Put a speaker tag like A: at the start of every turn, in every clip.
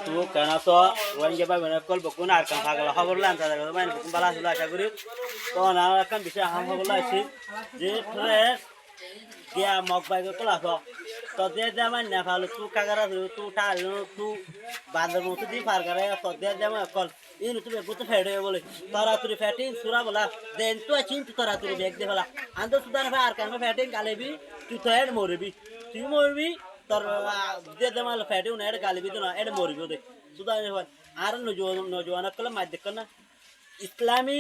A: tu kana to wanje ba bena kol bokun ar kan phagala khabar lan ta daga main bokun bala sula acha kori to na kan bisha ham khabar achi je tre gya mok bai ko kala to de jaman na phalu tu kagara tu ta tu bandar mo tu di far kare to de jaman kol inu tu be gut fede bole tara tu feting sura bola den tu achin tu tara tu bek de bola ando sudan fa ar kan feting gale bi tu to ed morbi tu morbi tor de jaman feting na ed gale bi to na ed morbi de sudan fa ar no jo na kala mad dekna ইসলামী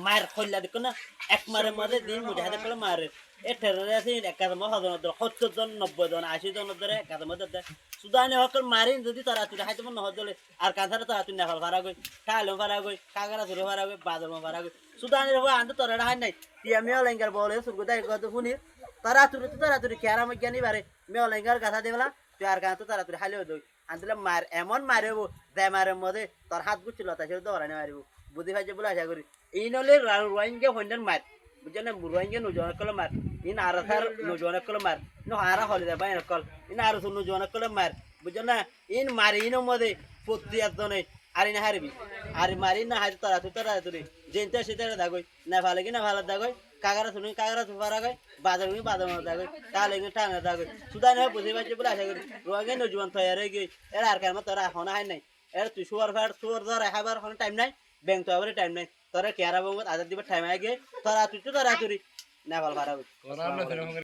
A: মার খল্লা দেখো না এক মারের মধ্যে দিন মুজাহিদ করে মারে এ terrorist একাদম হজন 70 জন 90 জন 80 জন ধরে একাদম ধরে সুদানে হকল মারিন যদি তারা তুই হাইতে মন হদলে আর কাঁথারে তারা তুই নেফাল ফারা গই কালো ফারা গই কাগরা ধরে ফারা গই বাদর ফারা গই সুদানের হবে আন্দ তোরা হাই নাই টিয়া মেলেঙ্গার বলে সুরগুদাই কত শুনি তারা তুই কেরাম জ্ঞানী বারে মেলেঙ্গার কথা দেবলা তুই আর কাঁথা তারা তুই হাইলে দই আন্দলে মার এমন মারব দে মারের মধ্যে তোর হাত গুছিল তা সেটা ধরে মারিব বুদ্ধি ভাইছে বলে আশা করি এই নলে রোহিঙ্গা হইন্ডার মার বুঝছেন না রোহিঙ্গা নজনের কলে মার ইন আর থার নজনের কলে মার নো হারা হলে দে বাইরে কল ইন আর সুন নজনের কলে মার বুঝছেন না ইন মারি ইন মধ্যে প্রতি একজনে আর ইন হারবি আর মারি না হারি তারা তুই যেতে সেটা দাগই না ভালো কি না ভালো দাগই কাগরা ফারা গই বাজার দাগই তাহলে টানা দাগই সুদান বুঝি ভাইছে বলে আশা করি রোহিঙ্গা নজওয়ান তৈরি গই এর আর কার মত তোরা হনা হয় নাই এর তুই সুয়ার ধরে হাবার কোনো টাইম নাই ব্যাংক তো আবার টাইম নাই তোরা কেয়ারা বঙ্গত আজাদ দিবার টাইম আগে তোরা তুই না ভালো ফারা